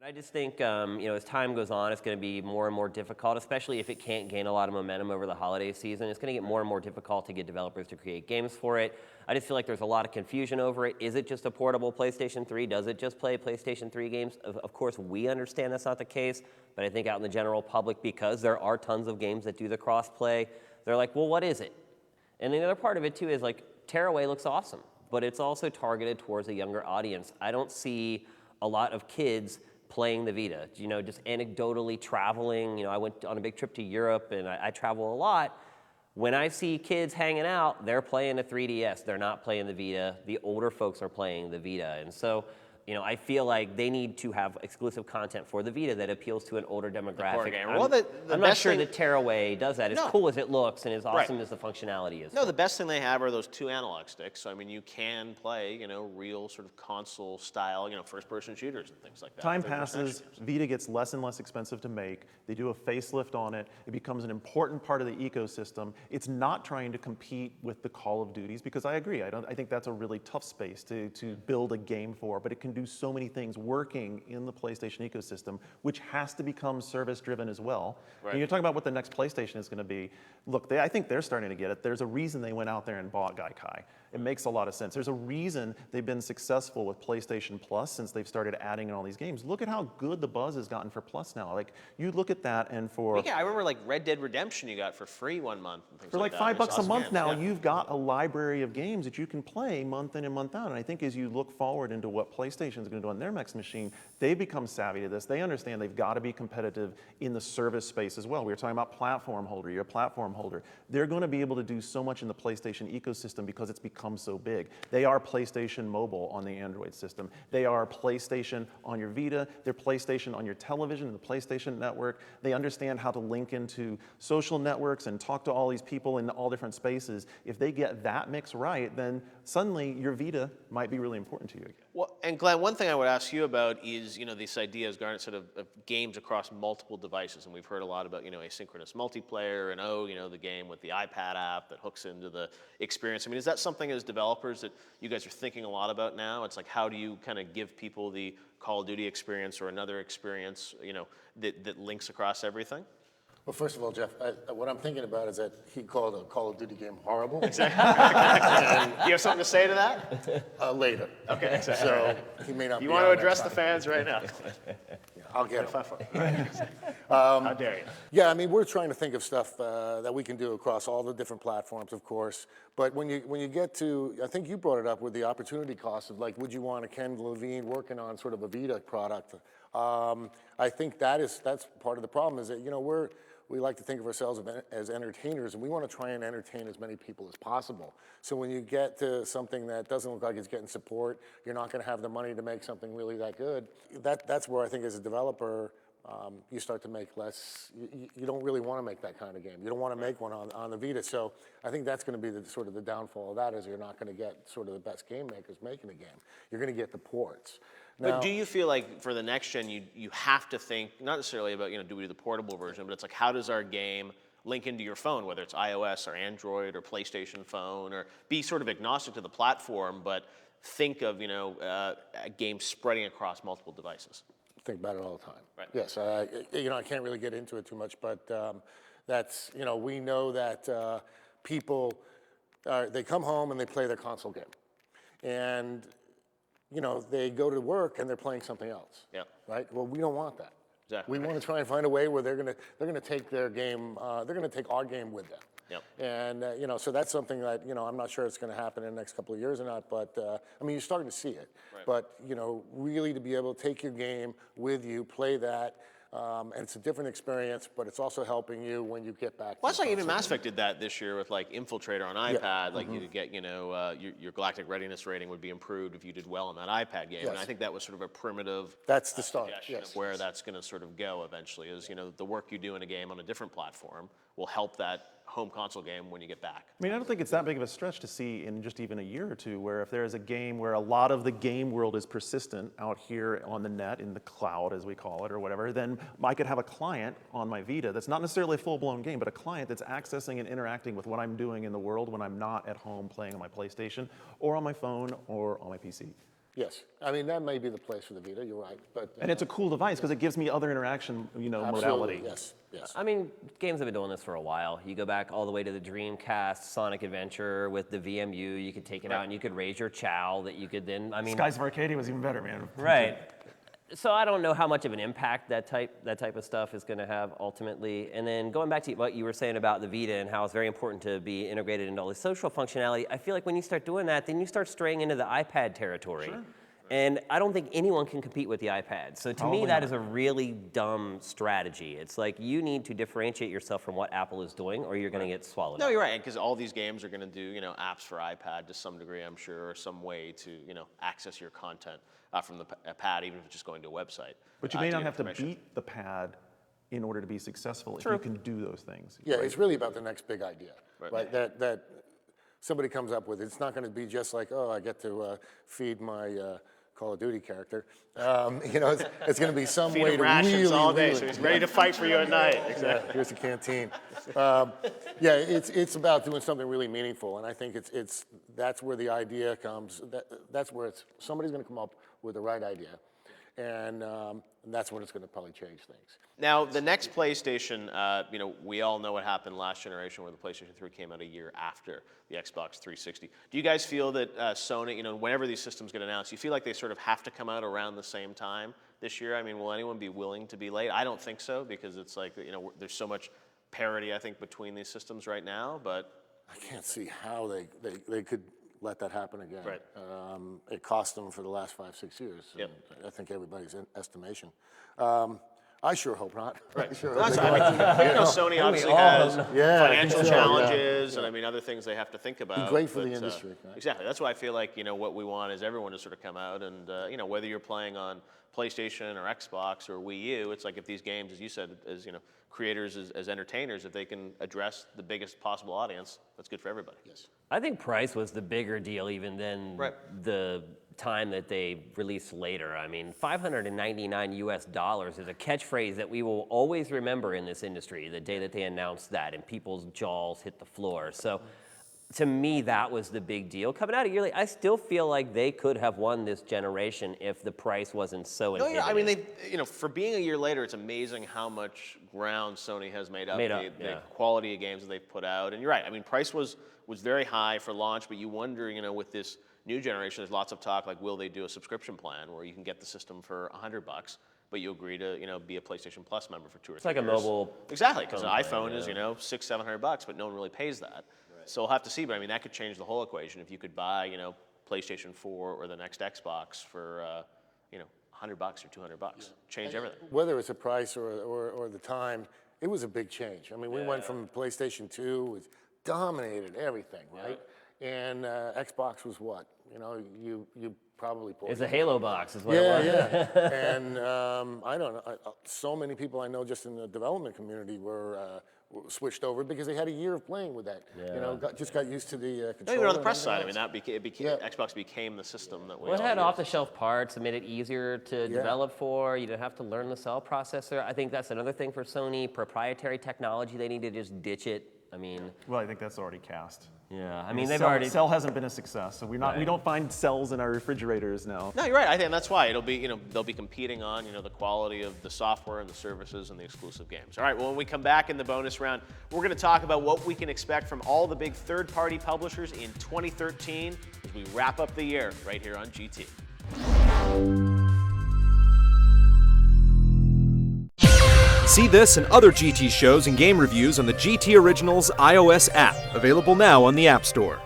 I just think, as time goes on, it's going to be more and more difficult, especially if it can't gain a lot of momentum over the holiday season. It's going to get more and more difficult to get developers to create games for it. I just feel like there's a lot of confusion over it. Is it just a portable PlayStation 3? Does it just play PlayStation 3 games? Of course, we understand that's not the case, but I think out in the general public, because there are tons of games that do the cross-play, they're like, well, what is it? And the other part of it, too, is like, Tearaway looks awesome, but it's also targeted towards a younger audience. I don't see a lot of kids playing the Vita, just anecdotally traveling. I went on a big trip to Europe and I travel a lot. When I see kids hanging out, they're playing a 3DS. They're not playing the Vita. The older folks are playing the Vita. And so, I feel like they need to have exclusive content for the Vita that appeals to an older demographic. I'm not sure that Tearaway does that. As cool as it looks and as awesome as the functionality is. No, the best thing they have are those 2 analog sticks. So, I mean, you can play, real sort of console style, first-person shooters and things like that. Time passes, Vita gets less and less expensive to make. They do a facelift on it. It becomes an important part of the ecosystem. It's not trying to compete with the Call of Duties, because I agree. I think that's a really tough space to build a game for, but it can do so many things working in the PlayStation ecosystem, which has to become service-driven as well. Right. And you're talking about what the next PlayStation is going to be. Look, I think they're starting to get it. There's a reason they went out there and bought Gaikai. It makes a lot of sense. There's a reason they've been successful with PlayStation Plus since they've started adding in all these games. Look at how good the buzz has gotten for Plus now. Like, you look at that and for... Yeah, I remember like Red Dead Redemption you got for free 1 month. And things for like that. $5 a month now, you've got a library of games that you can play month in and month out. And I think as you look forward into what PlayStation is going to do on their next machine, they've become savvy to this. They understand they've got to be competitive in the service space as well. We were talking about platform holder. You're a platform holder. They're going to be able to do so much in the PlayStation ecosystem because it's become so big. They are PlayStation Mobile on the Android system. They are PlayStation on your Vita. They're PlayStation on your television and the PlayStation Network. They understand how to link into social networks and talk to all these people in all different spaces. If they get that mix right, then suddenly your Vita might be really important to you again. Well, and Glenn, one thing I would ask you about is, this idea, as Garnet said, of games across multiple devices. And we've heard a lot about, asynchronous multiplayer and, the game with the iPad app that hooks into the experience. I mean, is that something as developers that you guys are thinking a lot about now? It's like, how do you kind of give people the Call of Duty experience or another experience, that links across everything? Well, first of all, Jeff, what I'm thinking about is that he called a Call of Duty game horrible. Exactly. You have something to say to that? Later. Okay, exactly. So he may not. You want to address the fans right now? Yeah, I'll get him. How dare you? Yeah, I mean, we're trying to think of stuff that we can do across all the different platforms, of course. But when you get to, I think you brought it up with the opportunity cost of like, would you want a Ken Levine working on sort of a Vita product? I think that's part of the problem is that we like to think of ourselves as entertainers, and we want to try and entertain as many people as possible. So when you get to something that doesn't look like it's getting support, you're not going to have the money to make something really that good. That's where I think as a developer, you start to make less. You don't really want to make that kind of game. You don't want to make one on the Vita. So I think that's going to be the downfall of that is you're not going to get sort of the best game makers making a game. You're going to get the ports. Now, but do you feel like for the next gen, you have to think, not necessarily about, do we do the portable version, but it's like, how does our game link into your phone, whether it's iOS or Android or PlayStation phone, or be sort of agnostic to the platform, but think of, a game spreading across multiple devices? Think about it all the time. Right. Yes, I can't really get into it too much, but that's, we know that people, they come home and they play their console game. And they go to work and they're playing something else. Yeah. Right? Well, we don't want that. Exactly. We want to try and find a way where they're gonna take their game, they're gonna take our game with them. Yep. And so that's something that I'm not sure it's going to happen in the next couple of years or not. But I mean, you're starting to see it. Right. But really to be able to take your game with you, play that. And it's a different experience, but it's also helping you when you get back. Well, that's like even Mass Effect did that this year with like Infiltrator on iPad. Yeah. Like you could get, your galactic readiness rating would be improved if you did well in that iPad game. Yes. And I think that was sort of a primitive. That's the start. Yes. Of where that's going to sort of go eventually is, the work you do in a game on a different platform will help that home console game when you get back. I mean, I don't think it's that big of a stretch to see in just even a year or two where if there is a game where a lot of the game world is persistent out here on the net, in the cloud as we call it or whatever, then I could have a client on my Vita that's not necessarily a full-blown game, but a client that's accessing and interacting with what I'm doing in the world when I'm not at home playing on my PlayStation or on my phone or on my PC. Yes, I mean, that may be the place for the Vita, you're right, but. And it's a cool device because it gives me other interaction, Absolutely, modality. yes, yes. I mean, games have been doing this for a while. You go back all the way to the Dreamcast, Sonic Adventure with the VMU. You could take it out and you could raise your chow that you could then, I mean. Skies of Arcadia was even better, man. Right. So I don't know how much of an impact that type of stuff is going to have ultimately. And then going back to what you were saying about the Vita and how it's very important to be integrated into all the social functionality, I feel like when you start doing that, then you start straying into the iPad territory. Sure. And I don't think anyone can compete with the iPad. So to me, that is a really dumb strategy. It's like you need to differentiate yourself from what Apple is doing or you're going to get swallowed No, up. you're right, because all these games are going to do, apps for iPad to some degree, I'm sure, or some way to, access your content from the pad, even if it's just going to a website. But you may not get have to information. beat the pad in order to be successful if you can do those things. Yeah, it's really about the next big idea, Right. right? That somebody comes up with. It's not going to be just like, oh, I get to feed my Call of Duty character. It's going to be some Feed way him to rations really, all day, really, so he's ready to fight for you at night. Yeah, here's the canteen. It's about doing something really meaningful, and I think that's where the idea comes. That's where somebody's going to come up with the right idea, and that's when it's going to probably change things. Now, the next PlayStation, we all know what happened last generation where the PlayStation 3 came out a year after the Xbox 360. Do you guys feel that Sony, whenever these systems get announced, you feel like they sort of have to come out around the same time this year? I mean, will anyone be willing to be late? I don't think so, because it's like, there's so much parity, I think, between these systems right now, but... I can't see how they could let that happen again. Right. It cost them for the last 5-6 years. Yep. I think everybody's estimation. I sure hope not. Right. I sure Well, hope that's, they I mean, Sony obviously all has hope financial so, yeah. challenges and other things they have to think about. great for the but, industry, right? Exactly. That's why I feel like what we want is everyone to sort of come out and whether you're playing on PlayStation or Xbox or Wii U, it's like if these games, as you said, as creators as entertainers, if they can address the biggest possible audience, that's good for everybody. Yes. I think price was the bigger deal even than the time that they released later. I mean, $599 is a catchphrase that we will always remember in this industry, the day that they announced that, and people's jaws hit the floor. So to me, that was the big deal. Coming out a year late, I still feel like they could have won this generation if the price wasn't so No, inhibiting. I mean, for being a year later, it's amazing how much ground Sony has made up. The quality of games that they've put out. And you're right. I mean, price was very high for launch, but you wonder, with this new generation, there's lots of talk like, will they do a subscription plan where you can get the system for $100, but you agree to, be a PlayStation Plus member for 2 or 3 years. It's like a mobile. Exactly, because an phone iPhone plan, is, $600-700, but no one really pays that. So we'll have to see, but I mean, that could change the whole equation if you could buy, PlayStation 4 or the next Xbox for, $100 or $200. Change everything. Whether it's a price or the time, it was a big change. I mean, we went from PlayStation 2, it dominated everything, right? And Xbox was what? You probably pulled. It's a Halo box, is what it Yeah, was. yeah. And I don't know. So many people I know just in the development community were switched over because they had a year of playing with that. Just got used to the controller. Even on the and press side, I everything mean, Xbox became the system that we Well, it all had use. off-the-shelf parts, it made it easier to develop for. You didn't have to learn the cell processor. I think that's another thing for Sony, proprietary technology. They need to just ditch it. I mean, Well, I think that's already cast. yeah. I mean, they've Cell, already. Cell hasn't been a success, so we don't find cells in our refrigerators now. No, you're right. I think that's why it'll be, they'll be competing on, the quality of the software and the services and the exclusive games. All right, well, when we come back in the bonus round, we're going to talk about what we can expect from all the big third-party publishers in 2013 as we wrap up the year right here on GT. See this and other GT shows and game reviews on the GT Originals iOS app, available now on the App Store.